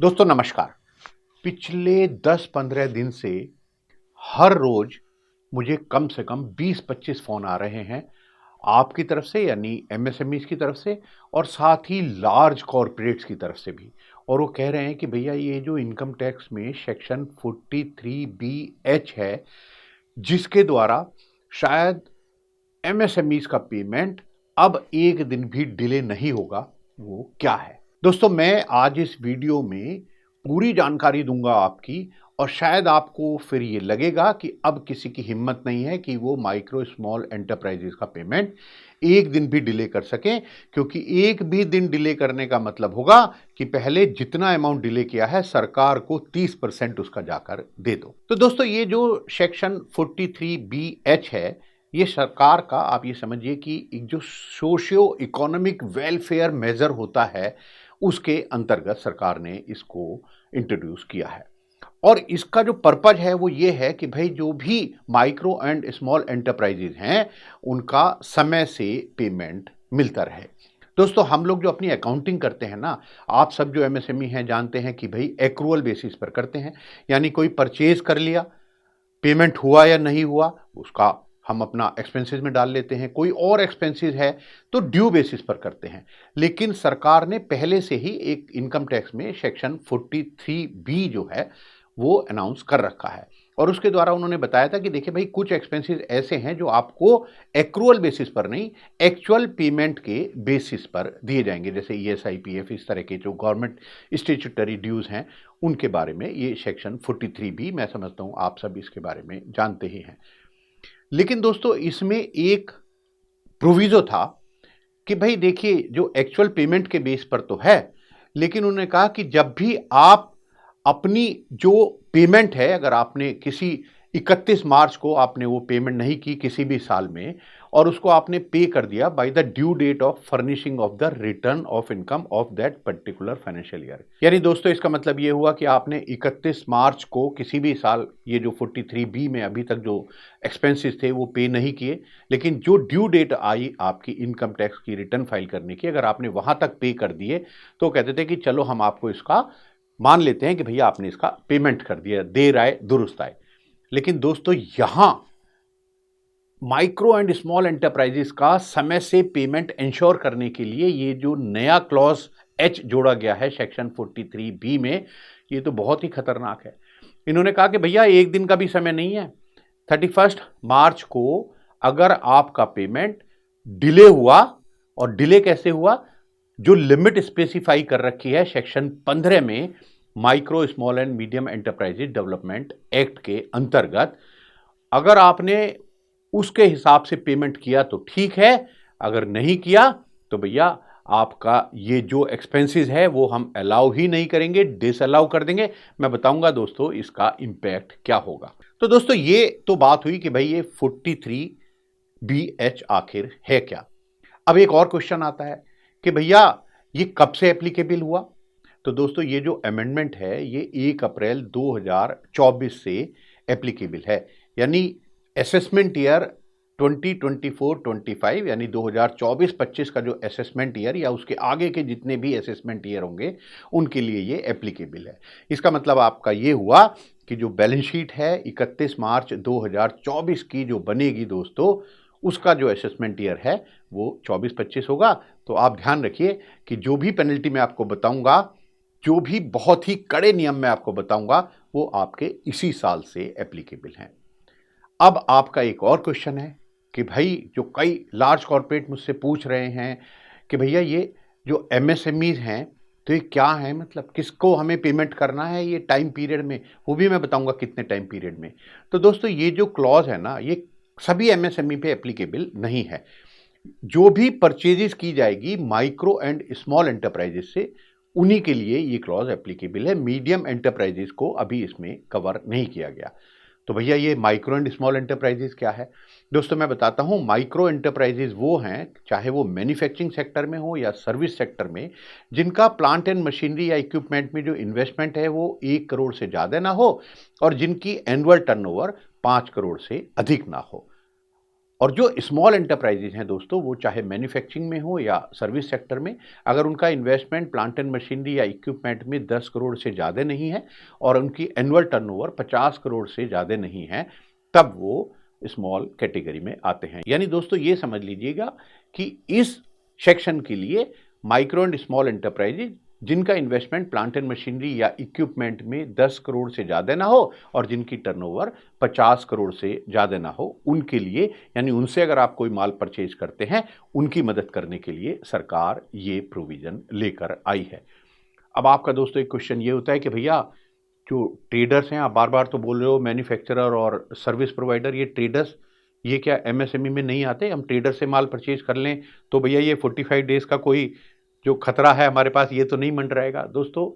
दोस्तों नमस्कार। पिछले 10-15 दिन से हर रोज मुझे कम से कम 20-25 फ़ोन आ रहे हैं आपकी तरफ से यानी एमएसएमईज़ की तरफ से और साथ ही लार्ज कॉर्पोरेट्स की तरफ से भी। और वो कह रहे हैं कि भैया ये जो इनकम टैक्स में सेक्शन 43(b)(h है, जिसके द्वारा शायद एमएसएमईज़ का पेमेंट अब एक दिन भी डिले नहीं होगा, वो क्या है? दोस्तों मैं आज इस वीडियो में पूरी जानकारी दूंगा आपकी और शायद आपको फिर ये लगेगा कि अब किसी की हिम्मत नहीं है कि वो माइक्रो स्मॉल एंटरप्राइजेस का पेमेंट एक दिन भी डिले कर सकें, क्योंकि एक भी दिन डिले करने का मतलब होगा कि पहले जितना अमाउंट डिले किया है सरकार को 30% उसका जाकर दे दो। तो दोस्तों ये जो सेक्शन 43(b)(h है, ये सरकार का, आप ये समझिए कि एक जो सोशियो इकोनॉमिक वेलफेयर मेजर होता है उसके अंतर्गत सरकार ने इसको इंट्रोड्यूस किया है। और इसका जो पर्पज है वो ये है कि भाई जो भी माइक्रो एंड स्मॉल एंटरप्राइजेज हैं उनका समय से पेमेंट मिलता रहे। दोस्तों हम लोग जो अपनी अकाउंटिंग करते हैं ना, आप सब जो एमएसएमई हैं जानते हैं कि भाई एक्रूअल बेसिस पर करते हैं, यानी कोई परचेज कर लिया, पेमेंट हुआ या नहीं हुआ उसका हम अपना एक्सपेंसेस में डाल लेते हैं, कोई और एक्सपेंसेस है तो ड्यू बेसिस पर करते हैं। लेकिन सरकार ने पहले से ही एक इनकम टैक्स में सेक्शन 43(b) जो है वो अनाउंस कर रखा है और उसके द्वारा उन्होंने बताया था कि देखिए भाई कुछ एक्सपेंसेस ऐसे हैं जो आपको एक्रूअल बेसिस पर नहीं, एक्चुअल पेमेंट के बेसिस पर दिए जाएंगे, जैसे ईएसआई पीएफ, इस तरह के जो गवर्नमेंट स्टैट्यूटरी ड्यूज हैं उनके बारे में ये सेक्शन 43(b), मैं समझता हूं आप सब इसके बारे में जानते ही हैं। लेकिन दोस्तों इसमें एक प्रोविजो था कि भाई देखिए जो एक्चुअल पेमेंट के बेस पर तो है, लेकिन उन्होंने कहा कि जब भी आप अपनी जो पेमेंट है, अगर आपने किसी 31 मार्च को आपने वो पेमेंट नहीं की किसी भी साल में और उसको आपने पे कर दिया by the due date of furnishing of the return of income of that particular financial year, यानी दोस्तों इसका मतलब ये हुआ कि आपने 31 मार्च को किसी भी साल ये जो 43(b) में अभी तक जो एक्सपेंसेस थे वो पे नहीं किए, लेकिन जो ड्यू डेट आई आपकी इनकम टैक्स की रिटर्न फाइल करने की, अगर आपने वहां तक पे कर दिए तो कहते थे कि चलो हम आपको इसका मान लेते हैं कि भैया आपने इसका पेमेंट कर दिया, देर आए दुरुस्त आए। लेकिन दोस्तों यहां माइक्रो एंड स्मॉल एंटरप्राइजेस का समय से पेमेंट इंश्योर करने के लिए ये जो नया क्लॉज एच जोड़ा गया है सेक्शन 43(b) में, ये तो बहुत ही खतरनाक है। इन्होंने कहा कि भैया एक दिन का भी समय नहीं है, 31 मार्च को अगर आपका पेमेंट डिले हुआ, और डिले कैसे हुआ, जो लिमिट स्पेसिफाई कर रखी है सेक्शन 15 में micro small and medium enterprises development act के अंतर्गत, अगर आपने उसके हिसाब से पेमेंट किया तो ठीक है, अगर नहीं किया तो भैया आपका ये जो एक्सपेंसेस है वो हम अलाउ ही नहीं करेंगे, डिसअलाउ कर देंगे। मैं बताऊंगा दोस्तों इसका इंपैक्ट क्या होगा। तो दोस्तों ये तो बात हुई कि भाई ये 43(b)(h आखिर है क्या। अब एक और क्वेश्चन आता है कि भैया ये कब से एप्लीकेबल हुआ। तो दोस्तों ये जो अमेंडमेंट है ये 1 अप्रैल 2024 से एप्लीकेबल है, यानी असेसमेंट ईयर 2024-25 यानी 2024-25 का जो असेसमेंट ईयर या उसके आगे के जितने भी असेसमेंट ईयर होंगे उनके लिए ये एप्लीकेबल है। इसका मतलब आपका ये हुआ कि जो बैलेंस शीट है 31 मार्च 2024 की जो बनेगी दोस्तों, उसका जो असेसमेंट ईयर है वो 24-25 होगा। तो आप ध्यान रखिए कि जो भी पेनल्टी मैं आपको बताऊंगा, जो भी बहुत ही कड़े नियम मैं आपको बताऊंगा, वो आपके इसी साल से एप्लीकेबल हैं। अब आपका एक और क्वेश्चन है कि भाई जो कई लार्ज कॉर्पोरेट मुझसे पूछ रहे हैं कि भैया ये जो एमएसएमईज हैं तो ये क्या है, मतलब किसको हमें पेमेंट करना है ये टाइम पीरियड में, वो भी मैं बताऊंगा कितने टाइम पीरियड में। तो दोस्तों ये जो क्लॉज है ना, ये सभी एमएसएमई पे एप्लीकेबल नहीं है। जो भी परचेजेस की जाएगी माइक्रो एंड स्मॉल एंटरप्राइजेस से, उन्हीं के लिए ये क्लॉज एप्लीकेबल है। मीडियम एंटरप्राइजेस को अभी इसमें कवर नहीं किया गया। तो भैया ये माइक्रो एंड स्मॉल एंटरप्राइजेस क्या है। दोस्तों मैं बताता हूं, माइक्रो एंटरप्राइजेस वो हैं, चाहे वो मैन्युफैक्चरिंग सेक्टर में हो या सर्विस सेक्टर में, जिनका प्लांट एंड मशीनरी या इक्विपमेंट में जो इन्वेस्टमेंट है वो 1 करोड़ से ज़्यादा ना हो और जिनकी एनुअल टर्नओवर 5 करोड़ से अधिक ना हो। और जो स्मॉल एंटरप्राइजेज हैं दोस्तों, वो चाहे मैन्युफैक्चरिंग में हो या सर्विस सेक्टर में, अगर उनका इन्वेस्टमेंट प्लांट एंड मशीनरी या इक्विपमेंट में 10 करोड़ से ज़्यादा नहीं है और उनकी एनुअल टर्नओवर 50 करोड़ से ज़्यादा नहीं है, तब वो स्मॉल कैटेगरी में आते हैं। यानी दोस्तों ये समझ लीजिएगा कि इस सेक्शन के लिए माइक्रो एंड स्मॉल एंटरप्राइजेज जिनका इन्वेस्टमेंट प्लांट एंड मशीनरी या इक्विपमेंट में 10 करोड़ से ज़्यादा ना हो और जिनकी टर्नओवर 50 करोड़ से ज़्यादा ना हो, उनके लिए, यानी उनसे अगर आप कोई माल परचेज करते हैं, उनकी मदद करने के लिए सरकार ये प्रोविज़न लेकर आई है। अब आपका दोस्तों एक क्वेश्चन ये होता है कि भैया जो ट्रेडर्स हैं, आप बार बार तो बोल रहे हो मैन्युफैक्चरर और सर्विस प्रोवाइडर, ये ट्रेडर्स ये क्या एमएसएमई में नहीं आते? हम ट्रेडर से माल परचेज कर लें तो भैया ये 45 डेज का कोई जो खतरा है हमारे पास, ये तो नहीं मंडराएगा? दोस्तों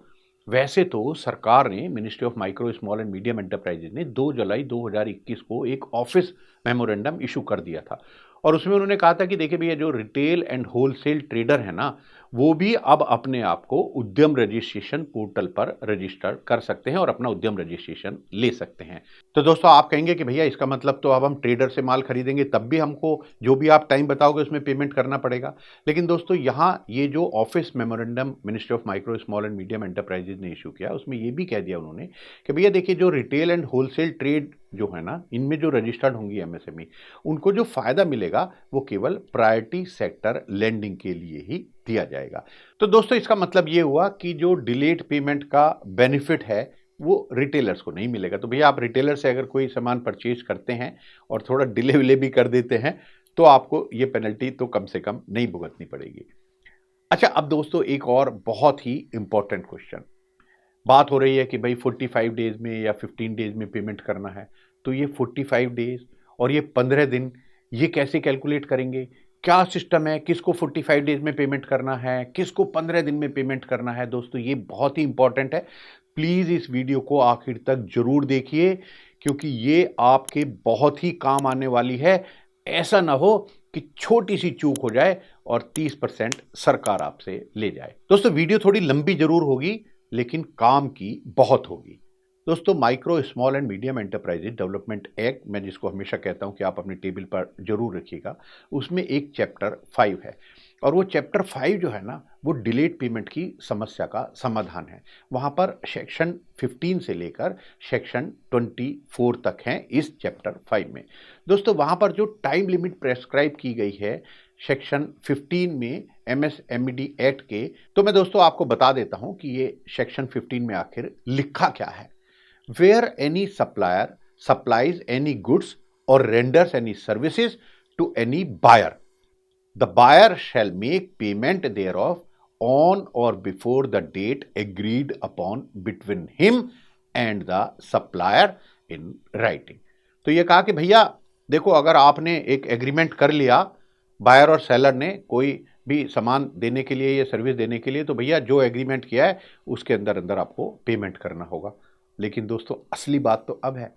वैसे तो सरकार ने, ministry of micro small and medium enterprises ने 2 जुलाई 2021 को एक ऑफिस मेमोरेंडम इशू कर दिया था और उसमें उन्होंने कहा था कि देखिए भैया जो रिटेल एंड होलसेल ट्रेडर है ना, वो भी अब अपने आप को उद्यम रजिस्ट्रेशन पोर्टल पर रजिस्टर कर सकते हैं और अपना उद्यम रजिस्ट्रेशन ले सकते हैं। तो दोस्तों आप कहेंगे कि भैया इसका मतलब तो अब हम ट्रेडर से माल खरीदेंगे तब भी हमको जो भी आप टाइम बताओगे उसमें पेमेंट करना पड़ेगा। लेकिन दोस्तों यहाँ ये जो office memorandum ministry of micro small and medium enterprises ने इशू किया, उसमें ये भी कह दिया उन्होंने कि भैया देखिए जो रिटेल एंड होलसेल ट्रेड जो है ना, इनमें जो रजिस्टर्ड होंगी एमएसएमई, उनको जो फायदा मिलेगा वो केवल प्रायोरिटी सेक्टर लेंडिंग के लिए ही दिया जाएगा। तो दोस्तों इसका मतलब ये हुआ कि जो डिलेड पेमेंट का बेनिफिट है वो रिटेलर्स को नहीं मिलेगा। तो भैया आप रिटेलर से अगर कोई सामान परचेज करते हैं और थोड़ा डिले विले भी कर देते हैं तो आपको ये पेनल्टी तो कम से कम नहीं भुगतनी पड़ेगी। अच्छा, अब दोस्तों एक और बहुत ही इंपॉर्टेंट क्वेश्चन, बात हो रही है कि भाई 45 डेज में या 15 डेज में पेमेंट करना है, तो ये 45 डेज और ये 15 दिन ये कैसे कैलकुलेट करेंगे? क्या सिस्टम है? किसको 45 डेज में पेमेंट करना है, किसको 15 दिन में पेमेंट करना है? दोस्तों ये बहुत ही इंपॉर्टेंट है, प्लीज़ इस वीडियो को आखिर तक जरूर देखिए क्योंकि ये आपके बहुत ही काम आने वाली है। ऐसा ना हो कि छोटी सी चूक हो जाए और 30% सरकार आपसे ले जाए। दोस्तों वीडियो थोड़ी लंबी जरूर होगी लेकिन काम की बहुत होगी। दोस्तों micro small and medium enterprises development act, मैं जिसको हमेशा कहता हूं कि आप अपने टेबल पर जरूर रखिएगा, उसमें एक चैप्टर 5 है और वो चैप्टर 5 जो है ना, वो डिलेड पेमेंट की समस्या का समाधान है। वहां पर सेक्शन 15 से लेकर सेक्शन 24 तक हैं इस चैप्टर 5 में। दोस्तों वहां पर जो टाइम लिमिट प्रेस्क्राइब की गई है सेक्शन 15 में एमएसएमईडी एक्ट के, तो मैं दोस्तों आपको बता देता हूं कि ये सेक्शन 15 में आखिर लिखा क्या है। Where any supplier supplies any goods और renders any services to any buyer, the buyer shall make payment thereof on or before the date agreed upon between him and the supplier in writing। तो ये कहा कि भैया देखो, अगर आपने एक एग्रीमेंट कर लिया बायर और सेलर ने कोई भी सामान देने के लिए या सर्विस देने के लिए, तो भैया जो एग्रीमेंट किया है उसके अंदर अंदर आपको पेमेंट करना होगा। लेकिन दोस्तों असली बात तो अब है,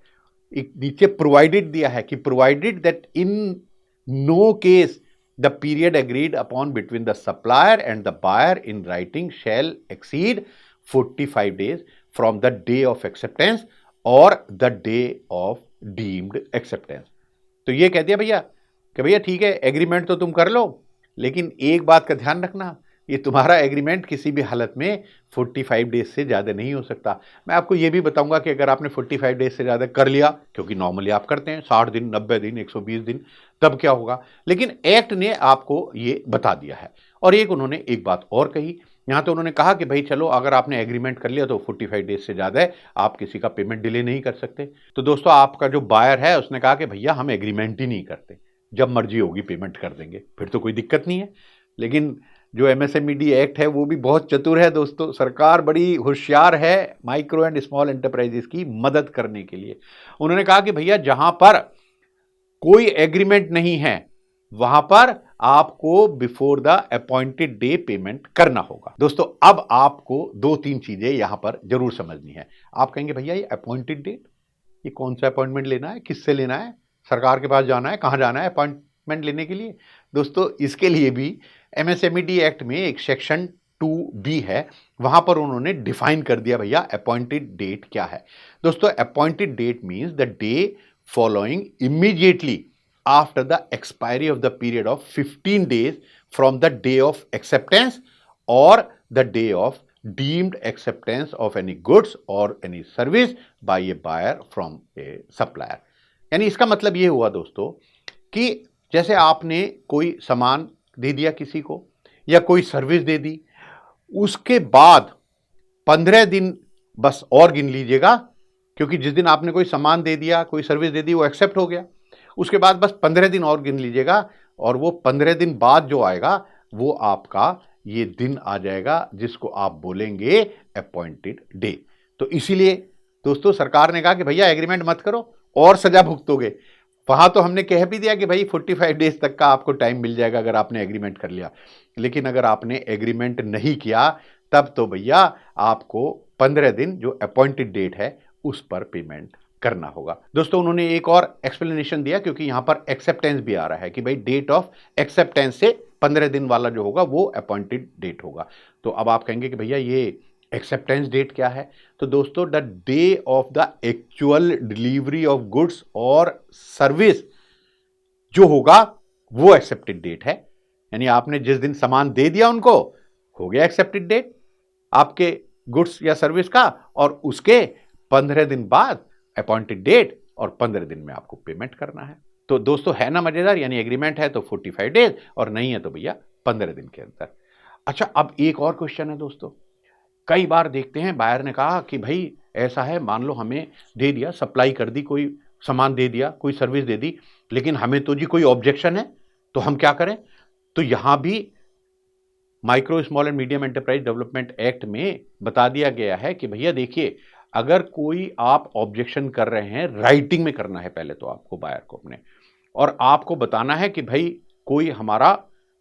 एक नीचे प्रोवाइडेड दिया है कि provided that in no case the period agreed upon between the supplier and the buyer in writing shall exceed 45 days from the day of acceptance or the day of deemed acceptance। तो ये कह दिया भैया कि भैया ठीक है, agreement तो तुम कर लो, लेकिन एक बात का ध्यान रखना, ये तुम्हारा एग्रीमेंट किसी भी हालत में 45 डेज से ज़्यादा नहीं हो सकता। मैं आपको ये भी बताऊंगा कि अगर आपने 45 डेज से ज़्यादा कर लिया, क्योंकि नॉर्मली आप करते हैं 60 दिन, 90 दिन, 120 दिन, तब क्या होगा, लेकिन एक्ट ने आपको ये बता दिया है। और एक उन्होंने एक बात और कही, यहाँ तो उन्होंने कहा कि भाई चलो अगर आपने एग्रीमेंट कर लिया तो 45 डेज से ज़्यादा है, आप किसी का पेमेंट डिले नहीं कर सकते। तो दोस्तों आपका जो बायर है उसने कहा कि भैया हम एग्रीमेंट ही नहीं करते, जब मर्जी होगी पेमेंट कर देंगे, फिर तो कोई दिक्कत नहीं है। लेकिन जो एमएसएमईडी एक्ट है वो भी बहुत चतुर है दोस्तों, सरकार बड़ी होशियार है माइक्रो एंड स्मॉल एंटरप्राइजेस की मदद करने के लिए। उन्होंने कहा कि भैया जहां पर कोई एग्रीमेंट नहीं है वहां पर आपको before the appointed day payment करना होगा। दोस्तों अब आपको 2-3 चीजें यहां पर जरूर समझनी है। आप कहेंगे भैया ये अपॉइंटेड डेट, ये कौन सा अपॉइंटमेंट लेना है, किससे लेना है, सरकार के पास जाना है, कहां जाना है अपॉइंटमेंट लेने के लिए? दोस्तों इसके लिए भी एमएसएमईडी एक्ट में एक सेक्शन 2B है, वहां पर उन्होंने डिफाइन कर दिया भैया अपॉइंटेड डेट क्या है। दोस्तों appointed date means the day following immediately after the expiry of the period of 15 days from the day of acceptance or the day of deemed acceptance of any goods or any service by a buyer from a supplier। यानी इसका मतलब ये हुआ दोस्तों कि जैसे आपने कोई सामान दे दिया किसी को या कोई सर्विस दे दी, उसके बाद 15 दिन बस और गिन लीजिएगा, क्योंकि जिस दिन आपने कोई सामान दे दिया, कोई सर्विस दे दी, वो एक्सेप्ट हो गया, उसके बाद बस 15 दिन और गिन लीजिएगा, और वो 15 दिन बाद जो आएगा वो आपका ये दिन आ जाएगा जिसको आप बोलेंगे अपॉइंटेड डे। तो इसीलिए दोस्तों सरकार ने कहा कि भैया एग्रीमेंट मत करो और सजा भुगतोगे। वहां तो हमने कह भी दिया कि भाई 45 डेज तक का आपको टाइम मिल जाएगा अगर आपने एग्रीमेंट कर लिया, लेकिन अगर आपने एग्रीमेंट नहीं किया तब तो भैया आपको 15 दिन जो अपॉइंटेड डेट है उस पर पेमेंट करना होगा। दोस्तों उन्होंने एक और एक्सप्लेनेशन दिया, क्योंकि यहां पर एक्सेप्टेंस भी आ रहा है कि भाई डेट ऑफ एक्सेप्टेंस से 15 दिन वाला जो होगा वो अपॉइंटेड डेट होगा। तो अब आप कहेंगे कि भैया ये एक्सेप्टेंस डेट क्या है? तो दोस्तों the day of the actual delivery of goods और सर्विस जो होगा वो एक्सेप्टेड डेट है। यानी आपने जिस दिन सामान दे दिया उनको, हो गया एक्सेप्टेड डेट आपके गुड्स या सर्विस का, और उसके 15 दिन बाद अपॉइंटेड डेट, और 15 दिन में आपको पेमेंट करना है। तो दोस्तों है ना मजेदार? यानी एग्रीमेंट है तो 45 डेज और नहीं है तो भैया 15 दिन के अंदर। अच्छा, अब एक और क्वेश्चन है दोस्तों, कई बार देखते हैं बायर ने कहा कि भाई ऐसा है, मान लो हमें दे दिया, सप्लाई कर दी, कोई सामान दे दिया, कोई सर्विस दे दी, लेकिन हमें तो जी कोई ऑब्जेक्शन है, तो हम क्या करें? तो यहां भी micro small and medium enterprise development act में बता दिया गया है कि भैया देखिए, अगर कोई आप ऑब्जेक्शन कर रहे हैं, राइटिंग में करना है पहले तो आपको बायर को अपने, और आपको बताना है कि भाई कोई हमारा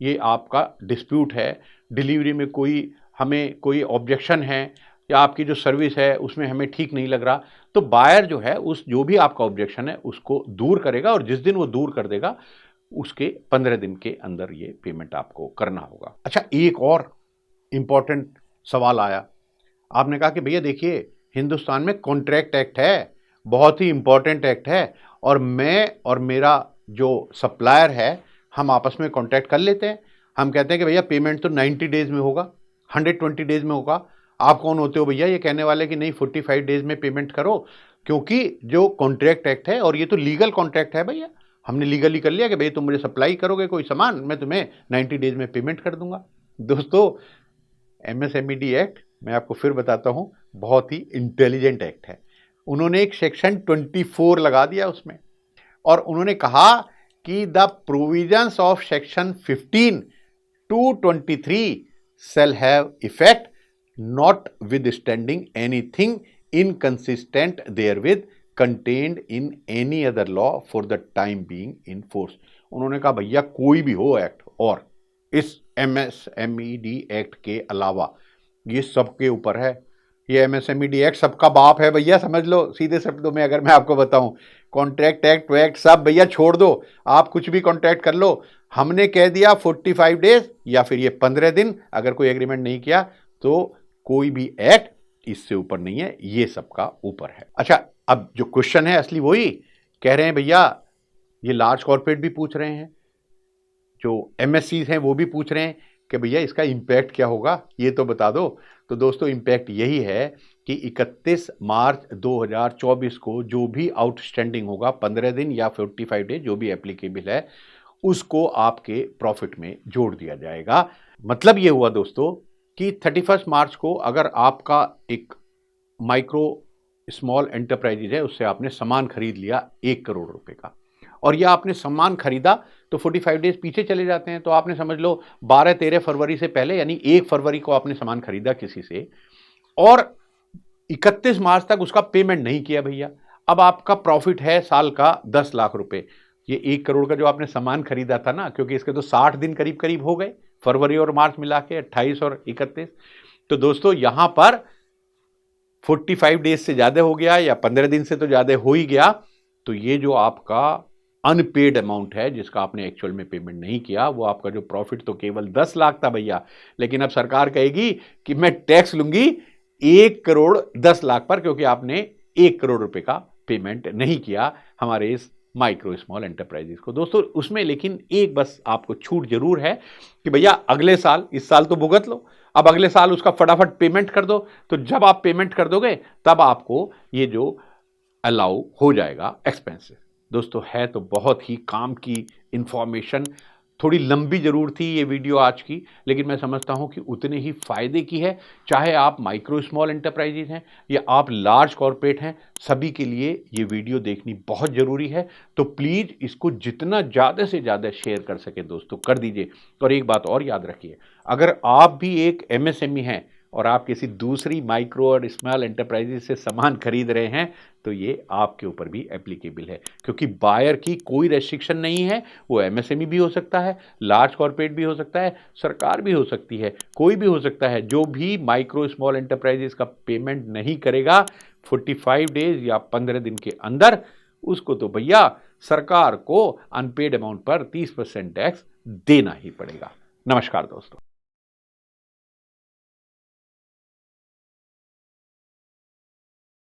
ये आपका डिस्प्यूट है, डिलीवरी में कोई हमें कोई ऑब्जेक्शन है, या आपकी जो सर्विस है उसमें हमें ठीक नहीं लग रहा, तो बायर जो है उस जो भी आपका ऑब्जेक्शन है उसको दूर करेगा, और जिस दिन वो दूर कर देगा उसके 15 दिन के अंदर ये पेमेंट आपको करना होगा। अच्छा, एक और इंपॉर्टेंट सवाल आया, आपने कहा कि भैया देखिए हिंदुस्तान में कॉन्ट्रैक्ट एक्ट है, बहुत ही इंपॉर्टेंट एक्ट है, और मैं और मेरा जो सप्लायर है हम आपस में कॉन्ट्रैक्ट कर लेते हैं, हम कहते हैं कि भैया पेमेंट तो 90 डेज में होगा, 120 डेज में होगा। आप कौन होते हो भैया ये कहने वाले कि नहीं 45 डेज में पेमेंट करो? क्योंकि जो कॉन्ट्रैक्ट एक्ट है, और ये तो लीगल कॉन्ट्रैक्ट है भैया, हमने लीगली कर लिया कि भाई तुम मुझे सप्लाई करोगे कोई सामान, मैं तुम्हें 90 डेज में पेमेंट कर दूंगा। दोस्तों एमएसएमईडी एक्ट, मैं आपको फिर बताता हूं, बहुत ही इंटेलिजेंट एक्ट है। उन्होंने एक सेक्शन 24 लगा दिया उसमें, और उन्होंने कहा कि the provisions of section 15 to 23 shall have effect notwithstanding anything inconsistent therewith contained in any other law for the time being in force। उन्होंने कहा भैया कोई भी हो एक्ट, और इस एमएसएमईडी एक्ट के अलावा ये सबके ऊपर है। ये एमएसएमईडी एक्ट सबका बाप है भैया, समझ लो सीधे शब्दों में अगर मैं आपको बताऊं। कॉन्ट्रैक्ट एक्ट वैक्ट सब भैया छोड़ दो, आप कुछ भी कॉन्ट्रैक्ट कर लो, हमने कह दिया 45 डेज या फिर ये 15 दिन, अगर कोई एग्रीमेंट नहीं किया तो कोई भी एक्ट इससे ऊपर नहीं है, ये सबका ऊपर है। अच्छा, अब जो क्वेश्चन है असली वही कह रहे हैं भैया, ये लार्ज कॉर्पोरेट भी पूछ रहे हैं, जो एमएससीज हैं वो भी पूछ रहे हैं कि भैया इसका इम्पैक्ट क्या होगा, ये तो बता दो। तो दोस्तों इम्पैक्ट यही है कि 31 मार्च 2024 को जो भी आउटस्टैंडिंग होगा 15 दिन या 45 डेज जो भी एप्लीकेबल है, उसको आपके प्रॉफिट में जोड़ दिया जाएगा। मतलब ये हुआ दोस्तों कि 31 मार्च को अगर आपका एक माइक्रो स्मॉल एंटरप्राइजेज है, उससे आपने सामान खरीद लिया 1 करोड़ रुपए का, और यह आपने सामान खरीदा तो 45 डेज पीछे चले जाते हैं, तो आपने समझ लो 12-13 फरवरी से पहले, यानी 1 फरवरी को आपने सामान खरीदा किसी से, और 31 मार्च तक उसका पेमेंट नहीं किया भैया। अब आपका प्रॉफिट है साल का 10 लाख रुपए। ये 1 करोड़ का जो आपने सामान खरीदा था ना, क्योंकि इसके तो 60 दिन करीब करीब हो गए, फरवरी और मार्च मिला के 28 और 31। तो दोस्तों यहां पर 45 डेज से ज्यादा हो गया या 15 दिन से तो ज्यादा हो ही गया, तो ये जो आपका अनपेड अमाउंट है जिसका आपने एक्चुअल में पेमेंट नहीं किया, वो आपका जो प्रॉफिट तो केवल 10 लाख था भैया, लेकिन अब सरकार कहेगी कि मैं टैक्स लूंगी 1 करोड़ 10 लाख पर, क्योंकि आपने 1 करोड़ रुपए का पेमेंट नहीं किया हमारे इस माइक्रो स्मॉल एंटरप्राइजेस को। दोस्तों उसमें लेकिन एक बस आपको छूट जरूर है कि भैया अगले साल, इस साल तो भुगत लो, अब अगले साल उसका फटाफट पेमेंट कर दो। तो जब आप पेमेंट कर दोगे तब आपको ये जो अलाउ हो जाएगा एक्सपेंसेस। दोस्तों है तो बहुत ही काम की इंफॉर्मेशन, थोड़ी लंबी जरूर थी ये वीडियो आज की, लेकिन मैं समझता हूं कि उतने ही फायदे की है। चाहे आप माइक्रो स्मॉल एंटरप्राइजेज हैं या आप लार्ज कॉर्पोरेट हैं, सभी के लिए ये वीडियो देखनी बहुत जरूरी है। तो प्लीज इसको जितना ज्यादा से ज्यादा शेयर कर सके दोस्तों कर दीजिए। और एक बात और याद रखिए, अगर आप भी एक एमएसएमई हैं और आप किसी दूसरी माइक्रो और स्मॉल एंटरप्राइजेज से सामान खरीद रहे हैं तो ये आपके ऊपर भी एप्लीकेबल है, क्योंकि बायर की कोई रेस्ट्रिक्शन नहीं है। वो एमएसएमई भी हो सकता है, लार्ज कॉर्पोरेट भी हो सकता है, सरकार भी हो सकती है, कोई भी हो सकता है। जो भी माइक्रो स्मॉल एंटरप्राइजेज का पेमेंट नहीं करेगा 45 डेज या 15 दिन के अंदर, उसको तो भैया सरकार को अनपेड अमाउंट पर 30% टैक्स देना ही पड़ेगा। नमस्कार दोस्तों।